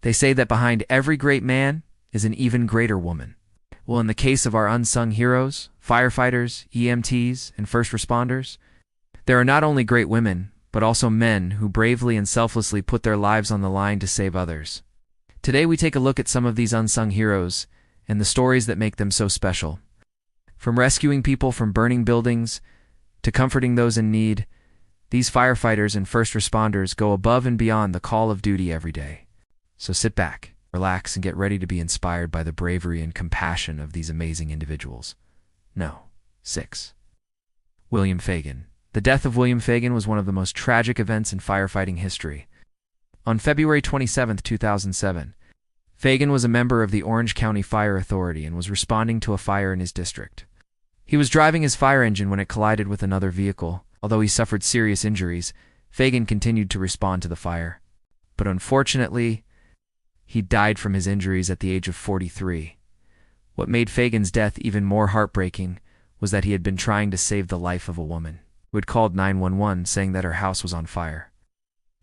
They say that behind every great man is an even greater woman. Well, in the case of our unsung heroes, firefighters, EMTs, and first responders, there are not only great women, but also men who bravely and selflessly put their lives on the line to save others. Today we take a look at some of these unsung heroes and the stories that make them so special. From rescuing people from burning buildings to comforting those in need, these firefighters and first responders go above and beyond the call of duty every day. So sit back, relax, and get ready to be inspired by the bravery and compassion of these amazing individuals. 6. William Fagan. The death of William Fagan was one of the most tragic events in firefighting history. On February 27, 2007, Fagan was a member of the Orange County Fire Authority and was responding to a fire in his district. He was driving his fire engine when it collided with another vehicle. Although he suffered serious injuries, Fagan continued to respond to the fire. But unfortunately, he died from his injuries at the age of 43. What made Fagan's death even more heartbreaking was that he had been trying to save the life of a woman who had called 911 saying that her house was on fire.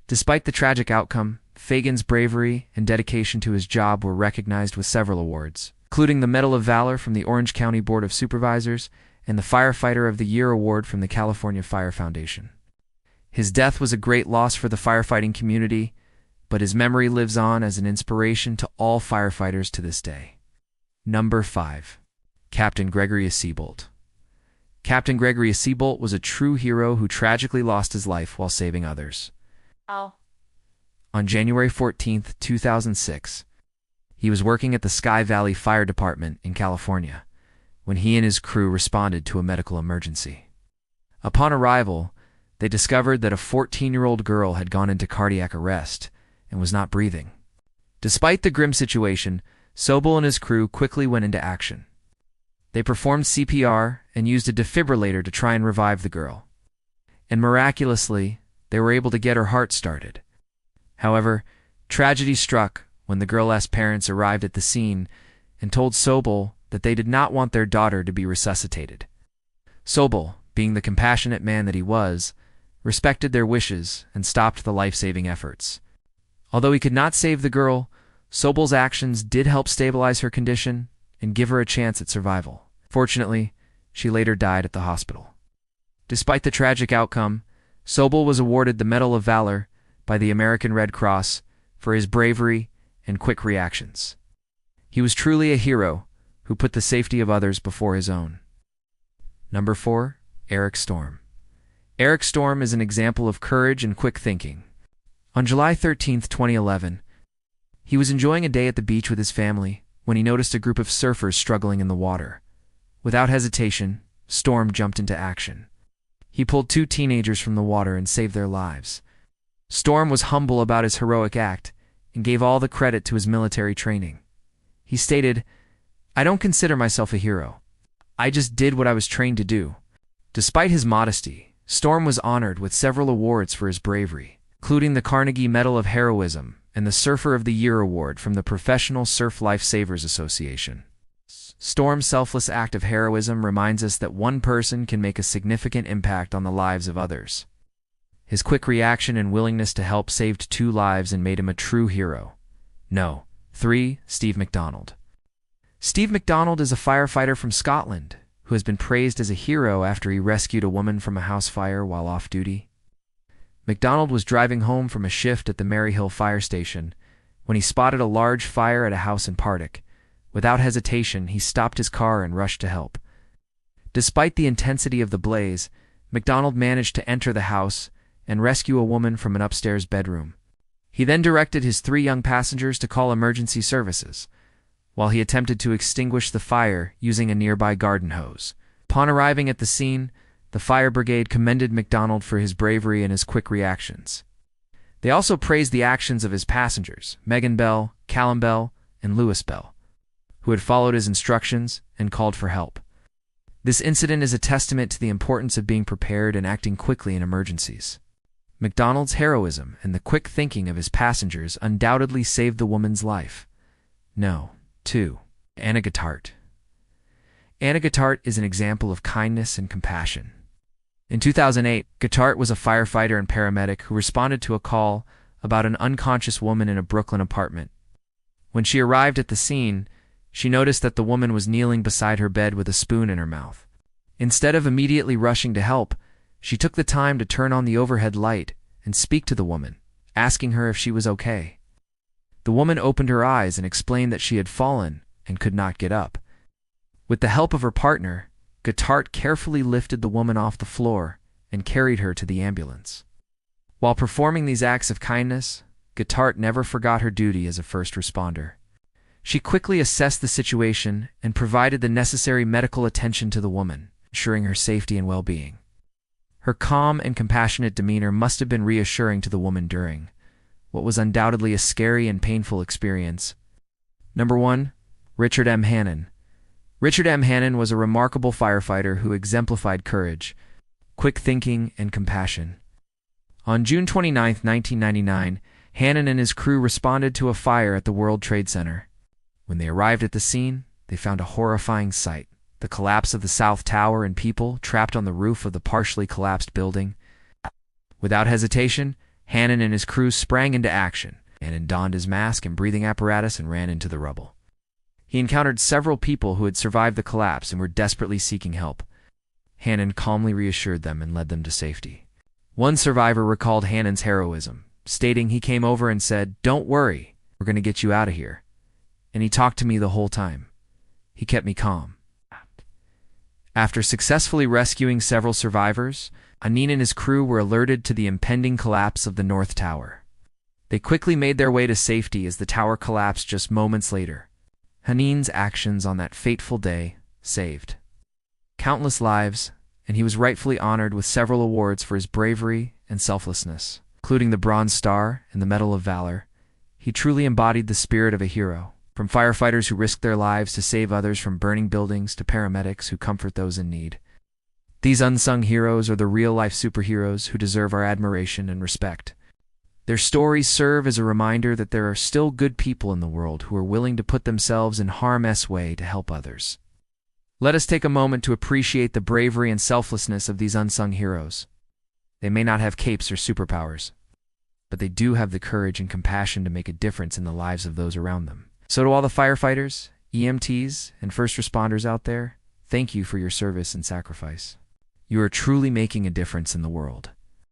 Despite the tragic outcome, Fagan's bravery and dedication to his job were recognized with several awards, including the Medal of Valor from the Orange County Board of Supervisors and the Firefighter of the Year Award from the California Fire Foundation. His death was a great loss for the firefighting community, but his memory lives on as an inspiration to all firefighters to this day. 5. Captain Gregory Seabolt. Captain Gregory Seabolt was a true hero who tragically lost his life while saving others. On January 14, 2006, he was working at the Sky Valley Fire Department in California when he and his crew responded to a medical emergency. Upon arrival, they discovered that a 14-year-old girl had gone into cardiac arrest and was not breathing. Despite the grim situation, Sobel and his crew quickly went into action. They performed CPR and used a defibrillator to try and revive the girl. And miraculously, they were able to get her heart started. However, tragedy struck when the girl's parents arrived at the scene and told Sobel that they did not want their daughter to be resuscitated. Sobel, being the compassionate man that he was, respected their wishes and stopped the life-saving efforts. Although he could not save the girl, Sobel's actions did help stabilize her condition and give her a chance at survival. Fortunately, she later died at the hospital. Despite the tragic outcome, Sobel was awarded the Medal of Valor by the American Red Cross for his bravery and quick reactions. He was truly a hero who put the safety of others before his own. 4. Eric Storm. Eric Storm is an example of courage and quick thinking. On July 13, 2011, he was enjoying a day at the beach with his family when he noticed a group of surfers struggling in the water. Without hesitation, Storm jumped into action. He pulled 2 teenagers from the water and saved their lives. Storm was humble about his heroic act and gave all the credit to his military training. He stated, "I don't consider myself a hero. I just did what I was trained to do." Despite his modesty, Storm was honored with several awards for his bravery, including the Carnegie Medal of Heroism and the Surfer of the Year Award from the Professional Surf Lifesavers Association. Storm's selfless act of heroism reminds us that one person can make a significant impact on the lives of others. His quick reaction and willingness to help saved 2 lives and made him a true hero. 3. Steve McDonald. Steve McDonald is a firefighter from Scotland who has been praised as a hero after he rescued a woman from a house fire while off duty. McDonald was driving home from a shift at the Maryhill Fire Station when he spotted a large fire at a house in Partick. Without hesitation, he stopped his car and rushed to help. Despite the intensity of the blaze, McDonald managed to enter the house and rescue a woman from an upstairs bedroom. He then directed his 3 young passengers to call emergency services, while he attempted to extinguish the fire using a nearby garden hose. Upon arriving at the scene, the fire brigade commended McDonald for his bravery and his quick reactions. They also praised the actions of his passengers, Megan Bell, Callum Bell, and Lewis Bell, who had followed his instructions and called for help. This incident is a testament to the importance of being prepared and acting quickly in emergencies. McDonald's heroism and the quick thinking of his passengers undoubtedly saved the woman's life. 2. Anna Guitart. Anna Guitart is an example of kindness and compassion. In 2008, Guitart was a firefighter and paramedic who responded to a call about an unconscious woman in a Brooklyn apartment When she arrived at the scene, she noticed that the woman was kneeling beside her bed with a spoon in her mouth. Instead of immediately rushing to help, she took the time to turn on the overhead light and speak to the woman, asking her if she was okay. The woman opened her eyes and explained that she had fallen and could not get up. With the help of her partner, Guitart carefully lifted the woman off the floor and carried her to the ambulance. While performing these acts of kindness, Guitart never forgot her duty as a first responder. She quickly assessed the situation and provided the necessary medical attention to the woman, ensuring her safety and well-being. Her calm and compassionate demeanor must have been reassuring to the woman during what was undoubtedly a scary and painful experience. Number 1. Richard M. Hannon. Richard M. Hannon was a remarkable firefighter who exemplified courage, quick thinking, and compassion. On June 29, 1999, Hannon and his crew responded to a fire at the World Trade Center. When they arrived at the scene, they found a horrifying sight: the collapse of the South Tower and people trapped on the roof of the partially collapsed building. Without hesitation, Hannon and his crew sprang into action. Hannon donned his mask and breathing apparatus and ran into the rubble. He encountered several people who had survived the collapse and were desperately seeking help. Hannon calmly reassured them and led them to safety. One survivor recalled Hannon's heroism, stating he came over and said, "Don't worry, we're going to get you out of here." And he talked to me the whole time. He kept me calm. After successfully rescuing several survivors, Hannon and his crew were alerted to the impending collapse of the North Tower. They quickly made their way to safety as the tower collapsed just moments later. Hannon's actions on that fateful day saved countless lives, and he was rightfully honored with several awards for his bravery and selflessness, including the Bronze Star and the Medal of Valor. He truly embodied the spirit of a hero. From firefighters who risk their lives to save others from burning buildings to paramedics who comfort those in need. These unsung heroes are the real-life superheroes who deserve our admiration and respect. Their stories serve as a reminder that there are still good people in the world who are willing to put themselves in harm's way to help others. Let us take a moment to appreciate the bravery and selflessness of these unsung heroes. They may not have capes or superpowers, but they do have the courage and compassion to make a difference in the lives of those around them. So to all the firefighters, EMTs, and first responders out there, thank you for your service and sacrifice. You are truly making a difference in the world.